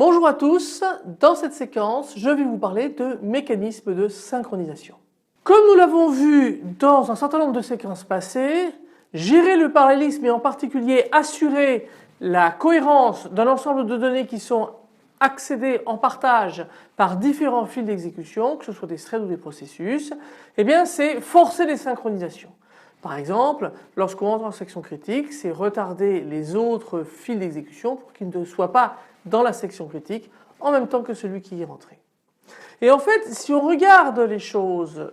Bonjour à tous, dans cette séquence je vais vous parler de mécanismes de synchronisation. Comme nous l'avons vu dans un certain nombre de séquences passées, gérer le parallélisme et en particulier assurer la cohérence d'un ensemble de données qui sont accédées en partage par différents fils d'exécution, que ce soit des threads ou des processus, eh bien c'est forcer les synchronisations. Par exemple, lorsqu'on entre en section critique, c'est retarder les autres fils d'exécution pour qu'ils ne soient pas dans la section critique en même temps que celui qui y est rentré. Et en fait, si on regarde les choses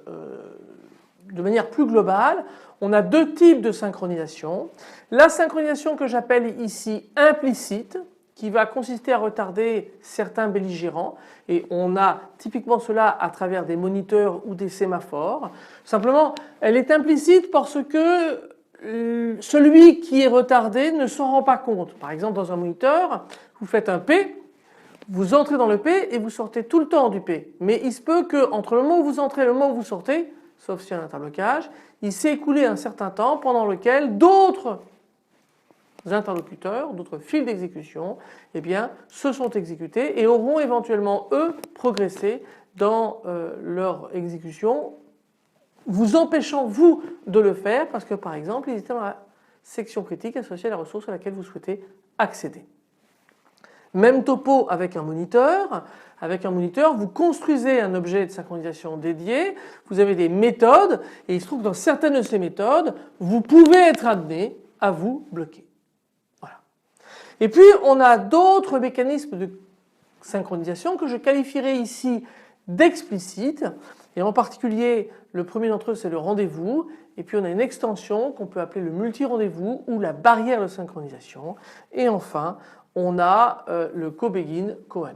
de manière plus globale, on a deux types de synchronisation. La synchronisation que j'appelle ici implicite, qui va consister à retarder certains belligérants, et on a typiquement cela à travers des moniteurs ou des sémaphores. Simplement, elle est implicite parce que celui qui est retardé ne s'en rend pas compte. Par exemple, dans un moniteur, vous faites un P, vous entrez dans le P et vous sortez tout le temps du P. Mais il se peut qu'entre le moment où vous entrez et le moment où vous sortez, sauf s'il y a un interblocage, il s'est écoulé un certain temps pendant lequel d'autres interlocuteurs, d'autres fils d'exécution, eh bien, se sont exécutés et auront éventuellement, eux, progressé dans leur exécution, vous empêchant, vous, de le faire parce que, par exemple, ils étaient dans la section critique associée à la ressource à laquelle vous souhaitez accéder. Même topo avec un moniteur. Avec un moniteur, vous construisez un objet de synchronisation dédié, vous avez des méthodes et il se trouve que dans certaines de ces méthodes, vous pouvez être amené à vous bloquer. Voilà. Et puis on a d'autres mécanismes de synchronisation que je qualifierais ici d'explicites et en particulier le premier d'entre eux c'est le rendez-vous et puis on a une extension qu'on peut appeler le multi-rendez-vous ou la barrière de synchronisation et enfin on a le co-begin, co-end.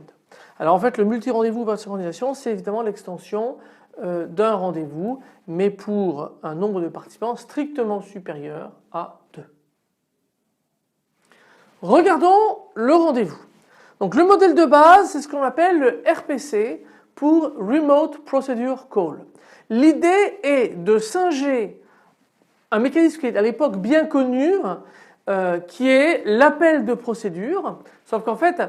Alors en fait le multi-rendez-vous par synchronisation c'est évidemment l'extension d'un rendez-vous mais pour un nombre de participants strictement supérieur à 2. Regardons le rendez-vous. Donc le modèle de base c'est ce qu'on appelle le RPC pour Remote Procedure Call. L'idée est de singer un mécanisme qui est à l'époque bien connu qui est l'appel de procédure, sauf qu'en fait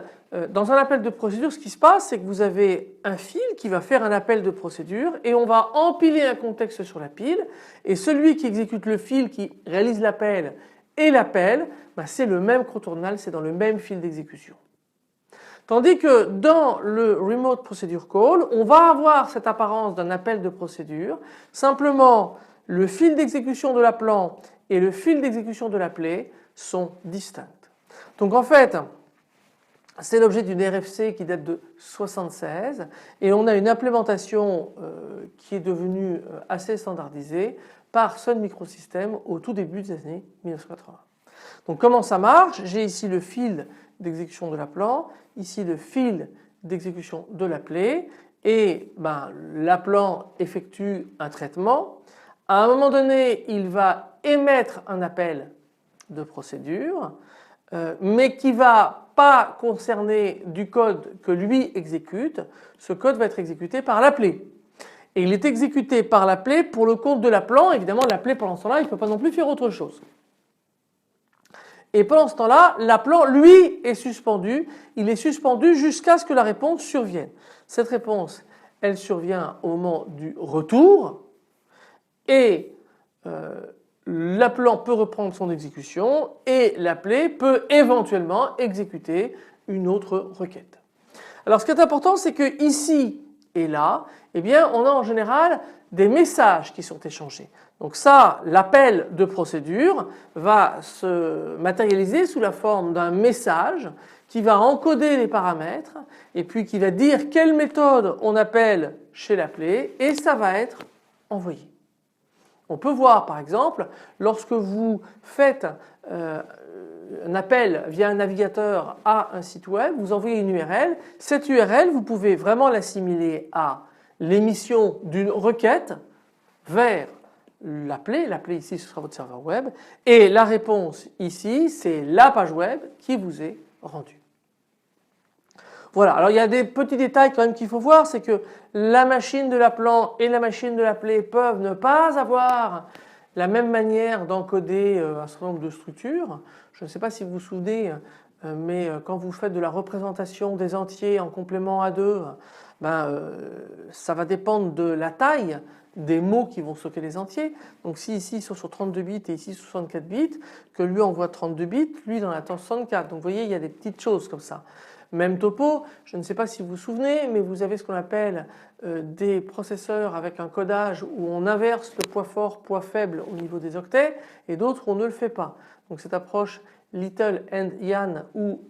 dans un appel de procédure ce qui se passe c'est que vous avez un fil qui va faire un appel de procédure et on va empiler un contexte sur la pile et celui qui exécute le fil qui réalise l'appel et l'appel c'est le même contournal, c'est dans le même fil d'exécution. Tandis que dans le Remote Procedure Call on va avoir cette apparence d'un appel de procédure, simplement le fil d'exécution de l'appelant et le fil d'exécution de l'appelé sont distincts. Donc en fait, c'est l'objet d'une RFC qui date de 1976 et on a une implémentation qui est devenue assez standardisée par Sun Microsystems au tout début des années 1980. Donc comment ça marche? J'ai ici le fil d'exécution de l'appelant, ici le fil d'exécution de l'appelé et l'appelant effectue un traitement. À un moment donné, il va émettre un appel de procédure, mais qui ne va pas concerner du code que lui exécute. Ce code va être exécuté par l'appelé. Et il est exécuté par l'appelé pour le compte de l'appelant. Évidemment, l'appelé pendant ce temps-là, il ne peut pas non plus faire autre chose. Et pendant ce temps-là, l'appelant, lui, est suspendu. Il est suspendu jusqu'à ce que la réponse survienne. Cette réponse, elle survient au moment du retour et l'appelant peut reprendre son exécution et l'appelé peut éventuellement exécuter une autre requête. Alors ce qui est important c'est que ici et là, eh bien, on a en général des messages qui sont échangés. Donc ça, l'appel de procédure va se matérialiser sous la forme d'un message qui va encoder les paramètres et puis qui va dire quelle méthode on appelle chez l'appelé et ça va être envoyé. On peut voir par exemple lorsque vous faites un appel via un navigateur à un site web, vous envoyez une URL. Cette URL, vous pouvez vraiment l'assimiler à l'émission d'une requête vers l'appelé. L'appelé ici ce sera votre serveur web et la réponse ici c'est la page web qui vous est rendue. Voilà, alors il y a des petits détails quand même qu'il faut voir, c'est que la machine de l'appelant et la machine de l'appelé peuvent ne pas avoir la même manière d'encoder un certain nombre de structures. Je ne sais pas si vous vous souvenez mais quand vous faites de la représentation des entiers en complément à 2, ça va dépendre de la taille des mots qui vont stocker les entiers. Donc si ici ils sont sur 32 bits et ici 64 bits, que lui envoie 32 bits, lui il en attend 64. Donc vous voyez, il y a des petites choses comme ça. Même topo, je ne sais pas si vous vous souvenez, mais vous avez ce qu'on appelle des processeurs avec un codage où on inverse le poids fort, poids faible au niveau des octets, et d'autres on ne le fait pas. Donc cette approche Little Endian ou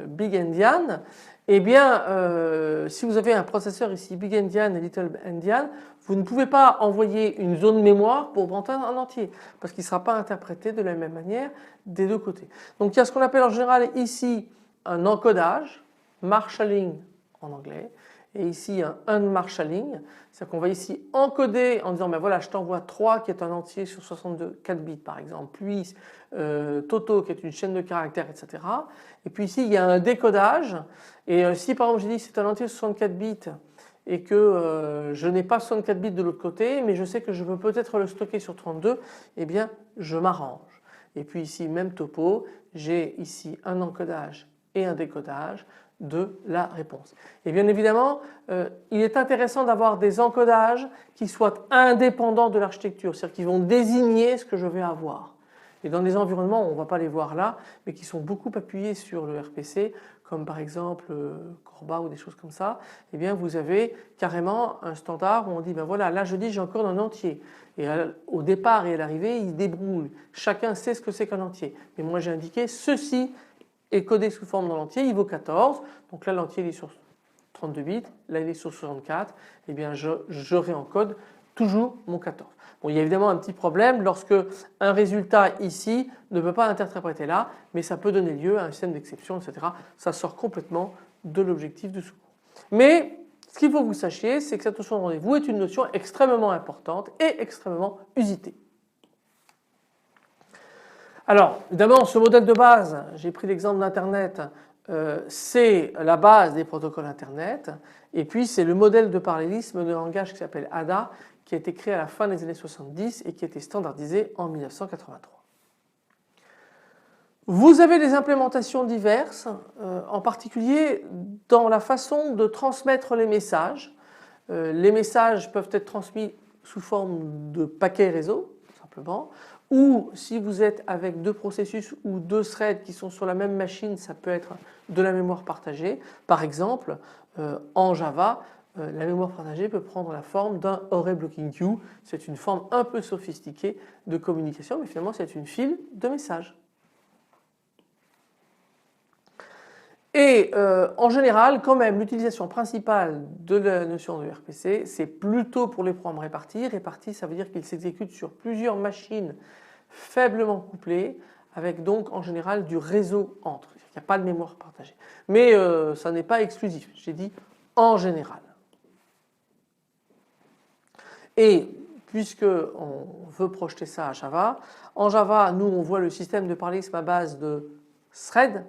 Big Endian, eh bien si vous avez un processeur ici Big Endian et Little Endian, vous ne pouvez pas envoyer une zone mémoire pour prendre un entier parce qu'il ne sera pas interprété de la même manière des deux côtés. Donc il y a ce qu'on appelle en général ici un encodage, marshalling en anglais, et ici un unmarshalling, c'est-à-dire qu'on va ici encoder en disant ben voilà, je t'envoie 3 qui est un entier sur 64 bits par exemple, puis Toto qui est une chaîne de caractères, etc. Et puis ici il y a un décodage, et si par exemple j'ai dit c'est un entier sur 64 bits et que je n'ai pas 64 bits de l'autre côté, mais je sais que je veux peut-être le stocker sur 32, eh bien je m'arrange. Et puis ici même topo, j'ai ici un encodage et un décodage de la réponse. Et bien évidemment, il est intéressant d'avoir des encodages qui soient indépendants de l'architecture, c'est-à-dire qui vont désigner ce que je vais avoir. Et dans des environnements, on ne va pas les voir là, mais qui sont beaucoup appuyés sur le RPC, comme par exemple Corba ou des choses comme ça, eh bien vous avez carrément un standard où on dit ben voilà, là je dis j'ai encore un entier. Et au départ et à l'arrivée, ils débrouillent. Chacun sait ce que c'est qu'un entier. Mais moi j'ai indiqué ceci est codé sous forme dans l'entier, il vaut 14, donc là l'entier est sur 32 bits, là il est sur 64, et bien je réencode toujours mon 14. Bon, il y a évidemment un petit problème lorsque un résultat ici ne peut pas interpréter là, mais ça peut donner lieu à un système d'exception, etc. Ça sort complètement de l'objectif de secours. Mais ce qu'il faut que vous sachiez, c'est que cette notion de rendez-vous est une notion extrêmement importante et extrêmement usitée. Alors évidemment ce modèle de base, j'ai pris l'exemple d'Internet, c'est la base des protocoles Internet, et puis c'est le modèle de parallélisme de langage qui s'appelle ADA, qui a été créé à la fin des années 70 et qui a été standardisé en 1983. Vous avez des implémentations diverses, en particulier dans la façon de transmettre les messages. Les messages peuvent être transmis sous forme de paquets réseau, simplement, ou si vous êtes avec deux processus ou deux threads qui sont sur la même machine, ça peut être de la mémoire partagée. Par exemple, en Java, la mémoire partagée peut prendre la forme d'un array blocking queue. C'est une forme un peu sophistiquée de communication, mais finalement c'est une file de messages. Et en général, quand même, l'utilisation principale de la notion de RPC, c'est plutôt pour les programmes répartis. Répartis, ça veut dire qu'ils s'exécutent sur plusieurs machines faiblement couplées, avec donc en général du réseau entre. Il n'y a pas de mémoire partagée. Mais ça n'est pas exclusif, j'ai dit en général. Et puisque on veut projeter ça à Java, en Java, nous on voit le système de parallélisme à base de thread,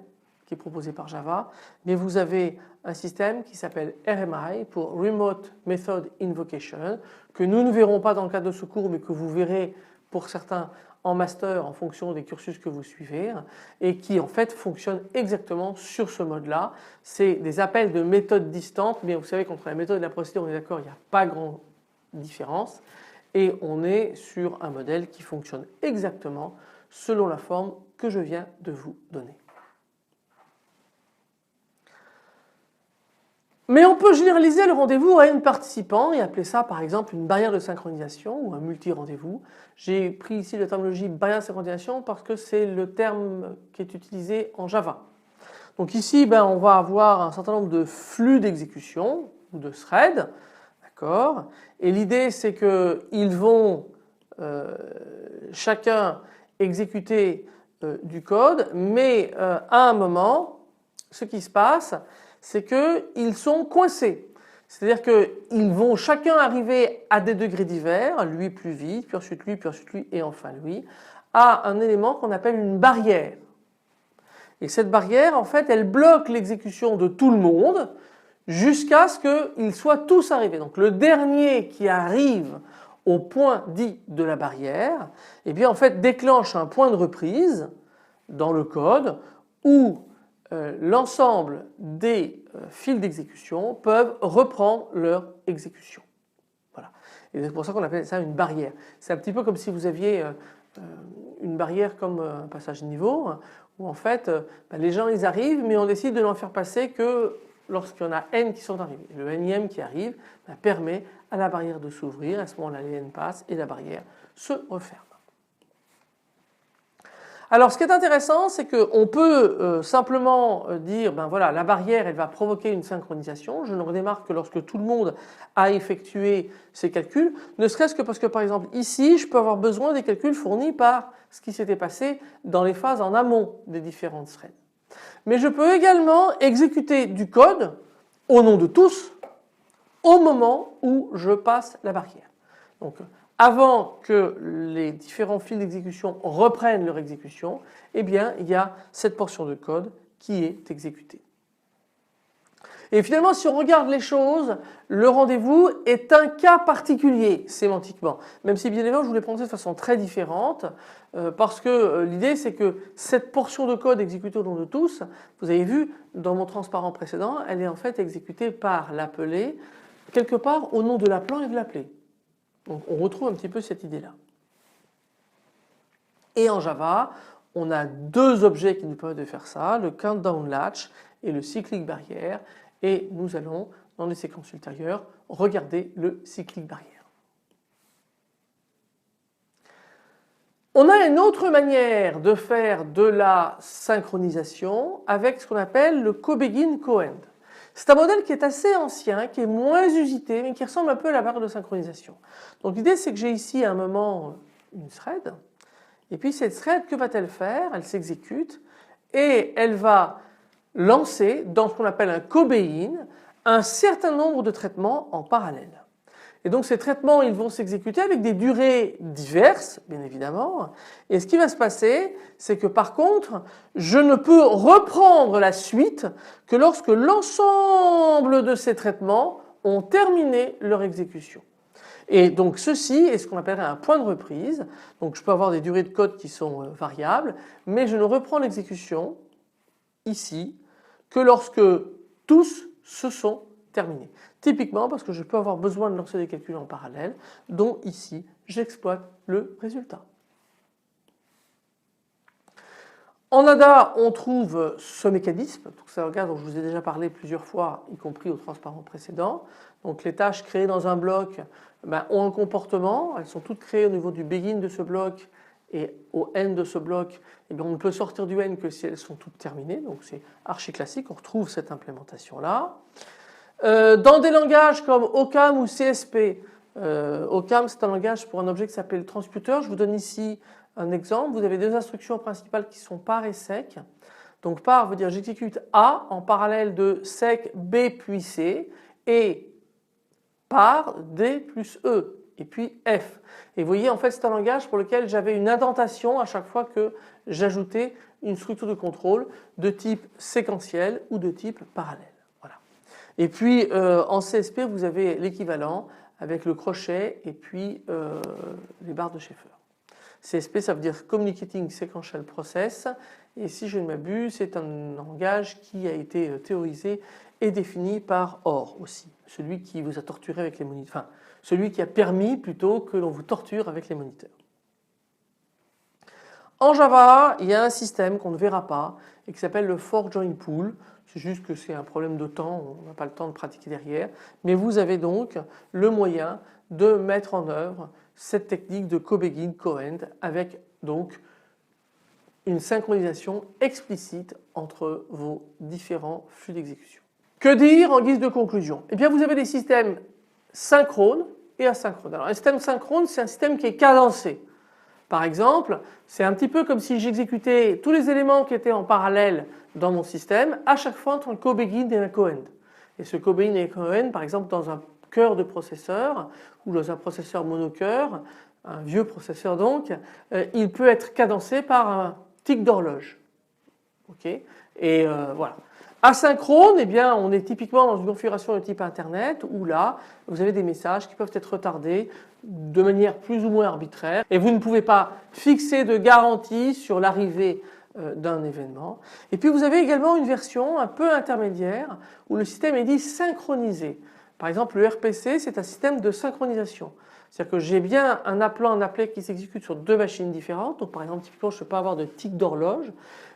qui est proposé par Java, mais vous avez un système qui s'appelle RMI pour Remote Method Invocation, que nous ne verrons pas dans le cadre de ce cours, mais que vous verrez pour certains en master en fonction des cursus que vous suivez, et qui en fait fonctionne exactement sur ce mode-là. C'est des appels de méthodes distantes, mais vous savez qu'entre la méthode et la procédure, on est d'accord, il n'y a pas grande différence, et on est sur un modèle qui fonctionne exactement selon la forme que je viens de vous donner. Mais on peut généraliser le rendez-vous à n participants et appeler ça par exemple une barrière de synchronisation ou un multi-rendez-vous. J'ai pris ici la terminologie barrière de synchronisation parce que c'est le terme qui est utilisé en Java. Donc ici on va avoir un certain nombre de flux d'exécution ou de threads, d'accord, et l'idée c'est qu'ils vont chacun exécuter du code, mais à un moment ce qui se passe, c'est qu'ils sont coincés. C'est-à-dire qu'ils vont chacun arriver à des degrés divers, lui plus vite, puis ensuite lui et enfin lui, à un élément qu'on appelle une barrière. Et cette barrière, en fait, elle bloque l'exécution de tout le monde jusqu'à ce qu'ils soient tous arrivés. Donc le dernier qui arrive au point dit de la barrière, eh bien en fait déclenche un point de reprise dans le code où l'ensemble des fils d'exécution peuvent reprendre leur exécution. Voilà. Et c'est pour ça qu'on appelle ça une barrière. C'est un petit peu comme si vous aviez une barrière comme un passage niveau, où en fait les gens ils arrivent mais on décide de n'en faire passer que lorsqu'il y en a n qui sont arrivés. Le nème qui arrive permet à la barrière de s'ouvrir, à ce moment-là les n passent et la barrière se referme. Alors ce qui est intéressant, c'est qu'on peut simplement dire voilà, la barrière elle va provoquer une synchronisation. Je ne redémarque que lorsque tout le monde a effectué ses calculs, ne serait-ce que parce que par exemple ici je peux avoir besoin des calculs fournis par ce qui s'était passé dans les phases en amont des différentes threads. Mais je peux également exécuter du code au nom de tous au moment où je passe la barrière. Donc avant que les différents fils d'exécution reprennent leur exécution, eh bien, il y a cette portion de code qui est exécutée. Et finalement, si on regarde les choses, le rendez-vous est un cas particulier sémantiquement, même si bien évidemment je vous l'ai présenté de façon très différente, parce que l'idée c'est que cette portion de code exécutée au nom de tous, vous avez vu dans mon transparent précédent, elle est en fait exécutée par l'appelé quelque part au nom de l'appelant et de l'appelé. Donc on retrouve un petit peu cette idée-là. Et en Java, on a deux objets qui nous permettent de faire ça, le countdown latch et le cyclic barrière. Et nous allons, dans les séquences ultérieures, regarder le cyclic barrière. On a une autre manière de faire de la synchronisation avec ce qu'on appelle le co-begin co-end. C'est un modèle qui est assez ancien, qui est moins usité, mais qui ressemble un peu à la barre de synchronisation. Donc l'idée c'est que j'ai ici à un moment une thread, et puis cette thread, que va-t-elle faire? Elle s'exécute et elle va lancer dans ce qu'on appelle un co-begin un certain nombre de traitements en parallèle. Et donc ces traitements ils vont s'exécuter avec des durées diverses bien évidemment, et ce qui va se passer c'est que par contre je ne peux reprendre la suite que lorsque l'ensemble de ces traitements ont terminé leur exécution. Et donc ceci est ce qu'on appellerait un point de reprise. Donc je peux avoir des durées de code qui sont variables, mais je ne reprends l'exécution ici que lorsque tous se sont terminés. Typiquement parce que je peux avoir besoin de lancer des calculs en parallèle, dont ici j'exploite le résultat. En ADA, on trouve ce mécanisme, donc c'est un regard dont je vous ai déjà parlé plusieurs fois, y compris au transparent précédent. Donc les tâches créées dans un bloc ont un comportement, elles sont toutes créées au niveau du begin de ce bloc et au end de ce bloc, on ne peut sortir du end que si elles sont toutes terminées, donc c'est archi classique, on retrouve cette implémentation-là. Dans des langages comme OCaml ou CSP, OCaml c'est un langage pour un objet qui s'appelle transputer, je vous donne ici un exemple, vous avez deux instructions principales qui sont par et sec. Donc par veut dire j'exécute A en parallèle de sec B puis C et par D plus E et puis F. Et vous voyez en fait c'est un langage pour lequel j'avais une indentation à chaque fois que j'ajoutais une structure de contrôle de type séquentiel ou de type parallèle. Voilà. Et puis en CSP vous avez l'équivalent avec le crochet et puis les barres de Schaeffer. CSP ça veut dire Communicating Sequential Process et si je ne m'abuse c'est un langage qui a été théorisé et défini par Orr aussi, celui qui vous a torturé avec les moniteurs, enfin celui qui a permis plutôt que l'on vous torture avec les moniteurs. En Java il y a un système qu'on ne verra pas et qui s'appelle le for join pool, c'est juste que c'est un problème de temps, on n'a pas le temps de pratiquer derrière, mais vous avez donc le moyen de mettre en œuvre cette technique de co-begin co-end avec donc une synchronisation explicite entre vos différents flux d'exécution. Que dire en guise de conclusion? Eh bien vous avez des systèmes synchrones et asynchrones. Alors un système synchrone c'est un système qui est cadencé. Par exemple, c'est un petit peu comme si j'exécutais tous les éléments qui étaient en parallèle dans mon système à chaque fois entre un co-begin et un co-end. Et ce co-begin et un co-end par exemple dans un cœur de processeur ou dans un processeur monocœur, un vieux processeur donc, il peut être cadencé par un tic d'horloge. Okay, et voilà. Asynchrone, eh bien, on est typiquement dans une configuration de type Internet où là, vous avez des messages qui peuvent être retardés de manière plus ou moins arbitraire et vous ne pouvez pas fixer de garantie sur l'arrivée d'un événement. Et puis vous avez également une version un peu intermédiaire où le système est dit synchronisé. Par exemple, le RPC, c'est un système de synchronisation. C'est-à-dire que j'ai bien un appelant, un appelé qui s'exécute sur deux machines différentes. Donc par exemple, typiquement, je ne peux pas avoir de tic d'horloge,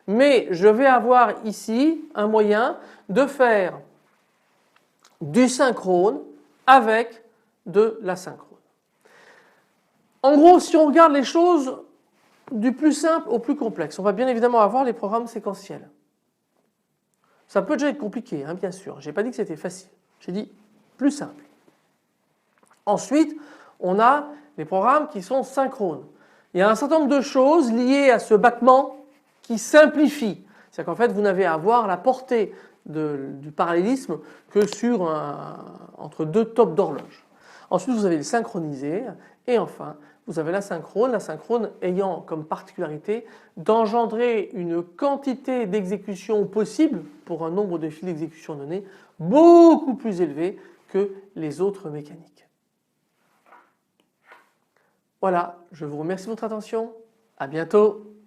mais je vais avoir ici un moyen de faire du synchrone avec de l'asynchrone. En gros, si on regarde les choses du plus simple au plus complexe, on va bien évidemment avoir les programmes séquentiels. Ça peut déjà être compliqué, hein, bien sûr. Je n'ai pas dit que c'était facile. J'ai dit plus simple. Ensuite, on a les programmes qui sont synchrones. Il y a un certain nombre de choses liées à ce battement qui simplifient. C'est-à-dire qu'en fait, vous n'avez à voir la portée du parallélisme que sur entre deux tops d'horloge. Ensuite, vous avez le synchronisé et enfin, vous avez l'asynchrone ayant comme particularité d'engendrer une quantité d'exécution possible pour un nombre de fils d'exécution donné beaucoup plus élevé que les autres mécaniques. Voilà, je vous remercie de votre attention. À bientôt.